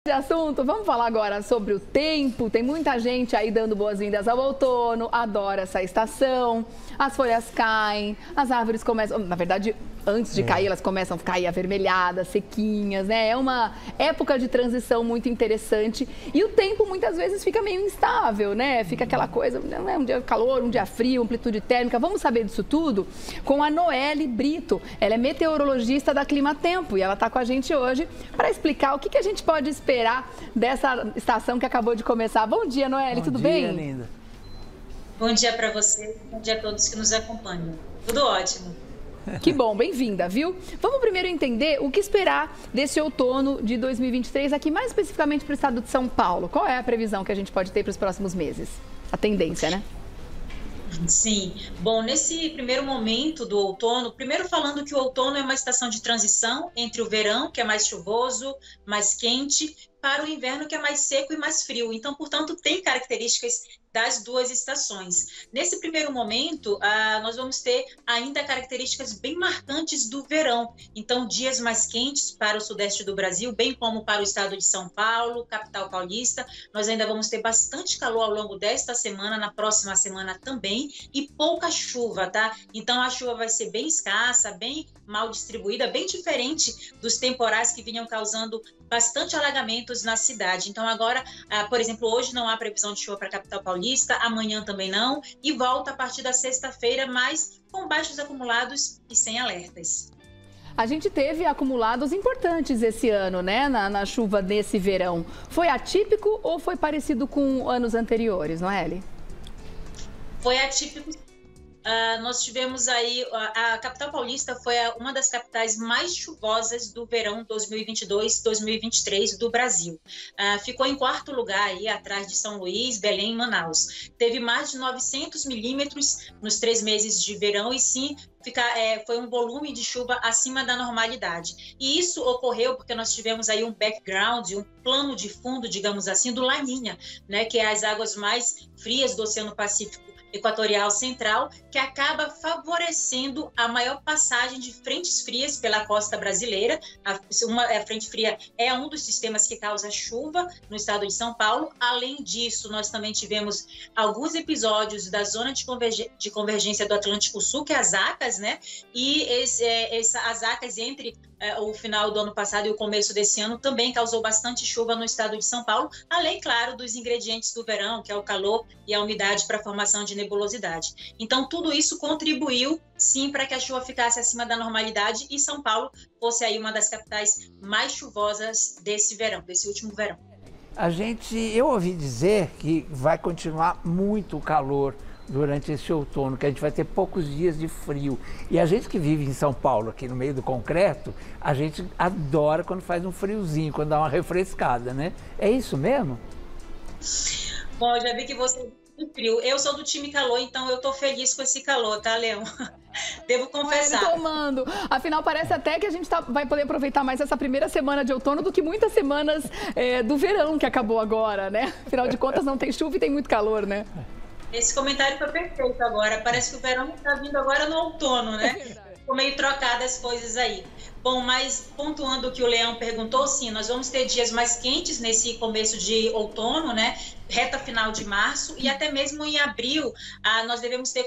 De assunto, vamos falar agora sobre o tempo. Tem muita gente aí dando boas-vindas ao outono, adora essa estação. As folhas caem, as árvores começam, na verdade, antes de cair, elas começam a cair avermelhadas, sequinhas, né? É uma época de transição muito interessante e o tempo muitas vezes fica meio instável, né? Fica aquela coisa, não é um dia calor, um dia frio, amplitude térmica. Vamos saber disso tudo com a Noelle Brito. Ela é meteorologista da Climatempo e ela está com a gente hoje para explicar o que a gente pode esperar dessa estação que acabou de começar. Bom dia, Noelle, tudo bem? Bom dia, linda. Bom dia para você, bom dia a todos que nos acompanham. Tudo ótimo. Que bom, bem-vinda, viu? Vamos primeiro entender o que esperar desse outono de 2023, aqui mais especificamente para o estado de São Paulo. Qual é a previsão que a gente pode ter para os próximos meses? A tendência, né? Sim. Bom, nesse primeiro momento do outono, primeiro falando que o outono é uma estação de transição entre o verão, que é mais chuvoso, mais quente, para o inverno, que é mais seco e mais frio. Então, portanto, tem características das duas estações. Nesse primeiro momento, nós vamos ter ainda características bem marcantes do verão. Então, dias mais quentes para o sudeste do Brasil, bem como para o estado de São Paulo, capital paulista. Nós ainda vamos ter bastante calor ao longo desta semana, na próxima semana também, e pouca chuva, tá? Então, a chuva vai ser bem escassa, bem mal distribuída, bem diferente dos temporais que vinham causando bastante alagamentos na cidade. Então, agora, por exemplo, hoje não há previsão de chuva para a capital paulista, amanhã também não, e volta a partir da sexta-feira, mas com baixos acumulados e sem alertas. A gente teve acumulados importantes esse ano, né, na chuva desse verão. Foi atípico ou foi parecido com anos anteriores, Noelle? Foi atípico. Nós tivemos aí, a capital paulista foi uma das capitais mais chuvosas do verão 2022-2023 do Brasil. Ficou em quarto lugar aí, atrás de São Luís, Belém e Manaus. Teve mais de 900 milímetros nos 3 meses de verão e sim, foi um volume de chuva acima da normalidade. E isso ocorreu porque nós tivemos aí um background, um plano de fundo, digamos assim, do Laninha, né, que é as águas mais frias do Oceano Pacífico Equatorial Central, que acaba favorecendo a maior passagem de frentes frias pela costa brasileira. A frente fria é um dos sistemas que causa chuva no estado de São Paulo. Além disso, nós também tivemos alguns episódios da zona de convergência do Atlântico Sul, que é as ACAS, né? E as ACAS entre o final do ano passado e o começo desse ano também causou bastante chuva no estado de São Paulo, além, claro, dos ingredientes do verão, que é o calor e a umidade para a formação de nebulosidade. Então, tudo isso contribuiu, sim, para que a chuva ficasse acima da normalidade e São Paulo fosse aí uma das capitais mais chuvosas desse verão, desse último verão. Eu ouvi dizer que vai continuar muito calor durante esse outono, que a gente vai ter poucos dias de frio. E a gente que vive em São Paulo, aqui no meio do concreto, a gente adora quando faz um friozinho, quando dá uma refrescada, né? É isso mesmo? Bom, eu já vi que você é do frio. Eu sou do time calor, então eu tô feliz com esse calor, tá, Leão? Devo confessar. Tomando. Afinal, parece até que a gente vai poder aproveitar mais essa primeira semana de outono do que muitas semanas do verão que acabou agora, né? Afinal de contas, não tem chuva e tem muito calor, né? Esse comentário foi perfeito agora. Parece que o verão está vindo agora no outono, né? Ficou meio trocada as coisas aí. Bom, mas pontuando o que o Leão perguntou, sim, nós vamos ter dias mais quentes nesse começo de outono, né? Reta final de março e até mesmo em abril, nós devemos ter,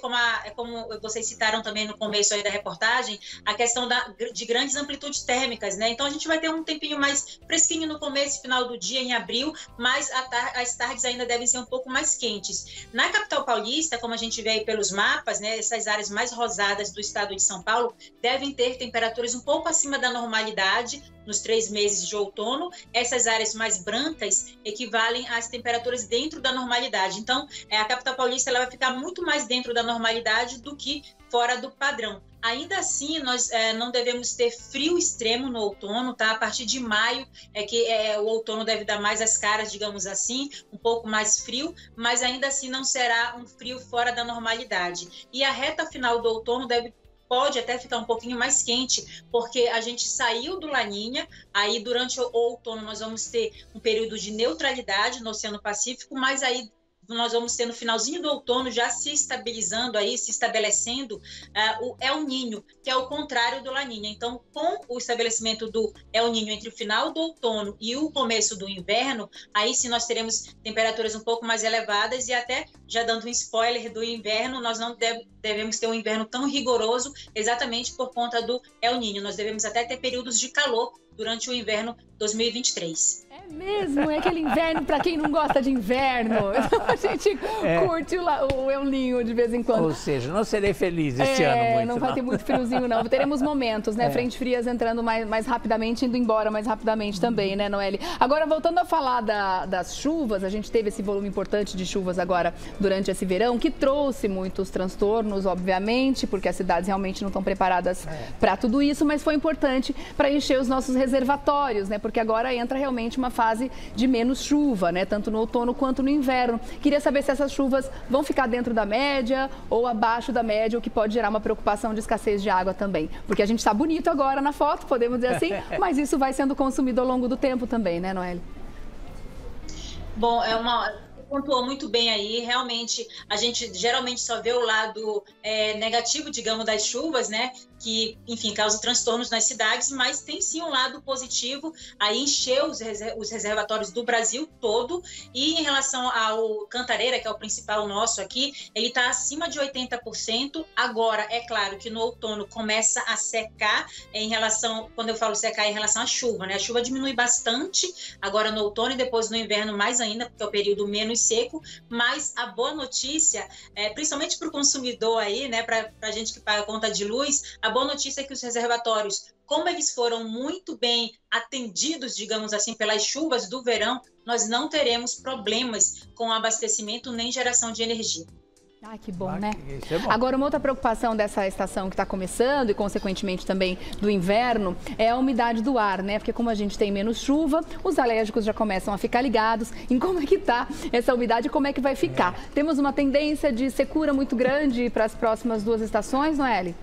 como vocês citaram também no começo aí da reportagem, a questão de grandes amplitudes térmicas, né? Então a gente vai ter um tempinho mais fresquinho no começo e final do dia, em abril, mas as tardes ainda devem ser um pouco mais quentes. Na capital paulista, como a gente vê aí pelos mapas, né? Essas áreas mais rosadas do estado de São Paulo devem ter temperaturas um pouco acima da normalidade nos 3 meses de outono. Essas áreas mais brancas equivalem às temperaturas dentro da normalidade. Então, a capital paulista ela vai ficar muito mais dentro da normalidade do que fora do padrão. Ainda assim, nós não devemos ter frio extremo no outono, tá? A partir de maio o outono deve dar mais as caras, digamos assim, um pouco mais frio, mas ainda assim não será um frio fora da normalidade. E a reta final do outono pode até ficar um pouquinho mais quente, porque a gente saiu do Laninha, aí durante o outono nós vamos ter um período de neutralidade no Oceano Pacífico, mas aí nós vamos ter no finalzinho do outono já se estabilizando aí, se estabelecendo o El Niño, que é o contrário do La Niña. Então, com o estabelecimento do El Niño entre o final do outono e o começo do inverno, aí sim nós teremos temperaturas um pouco mais elevadas e até, já dando um spoiler do inverno, nós não devemos ter um inverno tão rigoroso exatamente por conta do El Niño. Nós devemos até ter períodos de calor durante o inverno 2023. É mesmo, é aquele inverno para quem não gosta de inverno. A gente curte o El Niño de vez em quando. Ou seja, não serei feliz este ano muito. Não vai ter muito friozinho, não. Teremos momentos, né? Frentes frias entrando mais rapidamente, indo embora mais rapidamente também, né, Noeli? Agora, voltando a falar das chuvas, a gente teve esse volume importante de chuvas agora durante esse verão, que trouxe muitos transtornos, obviamente, porque as cidades realmente não estão preparadas para tudo isso, mas foi importante para encher os nossos reservatórios, né? Porque agora entra realmente uma fase de menos chuva, né? Tanto no outono quanto no inverno. Queria saber se essas chuvas vão ficar dentro da média ou abaixo da média, o que pode gerar uma preocupação de escassez de água também. Porque a gente está bonito agora na foto, podemos dizer assim, mas isso vai sendo consumido ao longo do tempo também, né, Noeli? Bom, pontuou muito bem aí, realmente a gente geralmente só vê o lado negativo, digamos, das chuvas, né, que, enfim, causa transtornos nas cidades, mas tem sim um lado positivo, aí encheu os reservatórios do Brasil todo, e em relação ao Cantareira, que é o principal nosso aqui, ele está acima de 80%, agora, é claro que no outono começa a secar, em relação, quando eu falo secar, em relação à chuva, né, a chuva diminui bastante, agora no outono e depois no inverno mais ainda, porque é o período menos seco, mas a boa notícia, principalmente para o consumidor aí, né, para a gente que paga a conta de luz, a boa notícia é que os reservatórios, como eles foram muito bem atendidos, digamos assim, pelas chuvas do verão, nós não teremos problemas com abastecimento nem geração de energia. Ah, que bom, né? Isso é bom. Agora, uma outra preocupação dessa estação que está começando e, consequentemente, também do inverno, é a umidade do ar, né? Porque como a gente tem menos chuva, os alérgicos já começam a ficar ligados em como é que está essa umidade e como é que vai ficar. Temos uma tendência de secura muito grande para as próximas 2 estações, Noeli?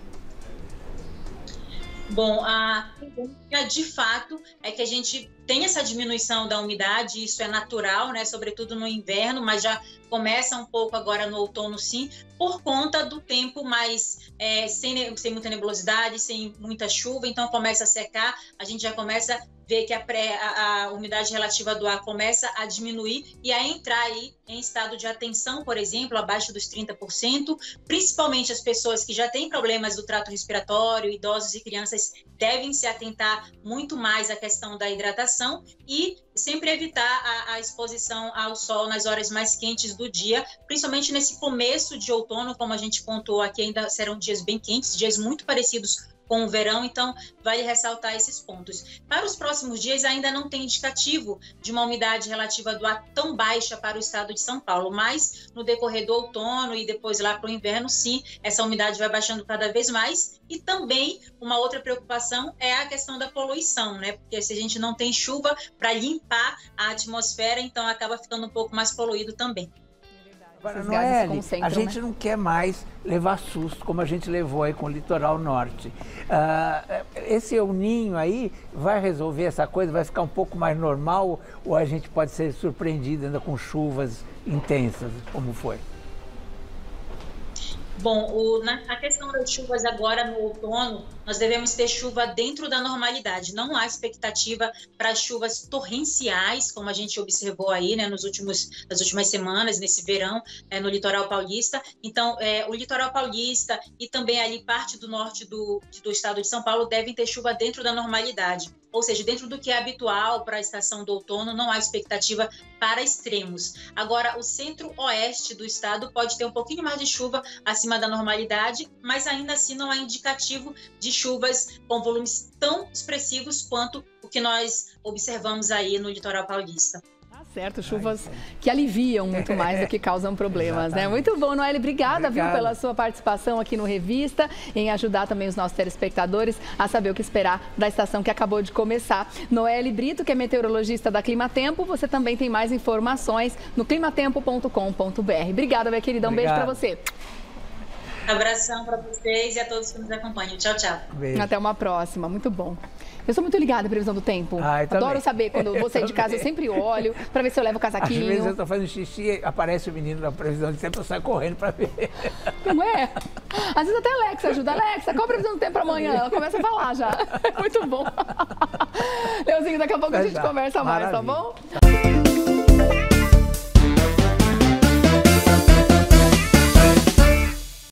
Bom, a tendência, de fato, é que a gente tem essa diminuição da umidade, isso é natural, né? Sobretudo no inverno, mas já começa um pouco agora no outono, sim, por conta do tempo mais sem muita nebulosidade, sem muita chuva, então começa a secar, a gente já começa a ver que a umidade relativa do ar começa a diminuir e a entrar aí em estado de atenção, por exemplo, abaixo dos 30%, principalmente as pessoas que já têm problemas do trato respiratório, idosos e crianças devem se atentar muito mais à questão da hidratação e sempre evitar a exposição ao sol nas horas mais quentes do dia, principalmente nesse começo de outono, como a gente pontuou aqui, ainda serão dias bem quentes, dias muito parecidos com o verão, então vale ressaltar esses pontos. Para os próximos dias ainda não tem indicativo de uma umidade relativa do ar tão baixa para o estado de São Paulo, mas no decorrer do outono e depois lá para o inverno, sim, essa umidade vai baixando cada vez mais. E também uma outra preocupação é a questão da poluição, né? Porque se a gente não tem chuva para limpar a atmosfera, então acaba ficando um pouco mais poluído também. Agora, Noeli, a gente não quer mais levar susto como a gente levou aí com o litoral norte. Esse El Niño aí vai resolver essa coisa, vai ficar um pouco mais normal ou a gente pode ser surpreendido ainda com chuvas intensas, como foi? Bom, na questão das chuvas agora no outono, nós devemos ter chuva dentro da normalidade. Não há expectativa para chuvas torrenciais, como a gente observou aí, né, nas últimas semanas, nesse verão, no litoral paulista. Então, o litoral paulista e também ali parte do norte do estado de São Paulo devem ter chuva dentro da normalidade. Ou seja, dentro do que é habitual para a estação do outono, não há expectativa para extremos. Agora, o centro-oeste do estado pode ter um pouquinho mais de chuva acima da normalidade, mas ainda assim não há indicativo de chuvas com volumes tão expressivos quanto o que nós observamos aí no litoral paulista. Certo, chuvas que aliviam muito mais do que causam problemas, né? Muito bom, Noeli, obrigada, viu, pela sua participação aqui no Revista, em ajudar também os nossos telespectadores a saber o que esperar da estação que acabou de começar. Noeli Brito, que é meteorologista da Climatempo, você também tem mais informações no climatempo.com.br. Obrigada, minha querida, um beijo para você. Abração para vocês e a todos que nos acompanham. Tchau, tchau. Beijo. Até uma próxima, muito bom. Eu sou muito ligada à previsão do tempo. Adoro saber, quando eu vou sair de casa, eu sempre olho para ver se eu levo o casaquinho. Às vezes eu tô fazendo xixi, aparece o menino da previsão do tempo, eu saio correndo para ver. Não é? Às vezes até a Alexa ajuda. Alexa, qual a previsão do tempo para amanhã? Ela começa a falar já. Muito bom. Leozinho, daqui a pouco a gente conversa mais, tá bom?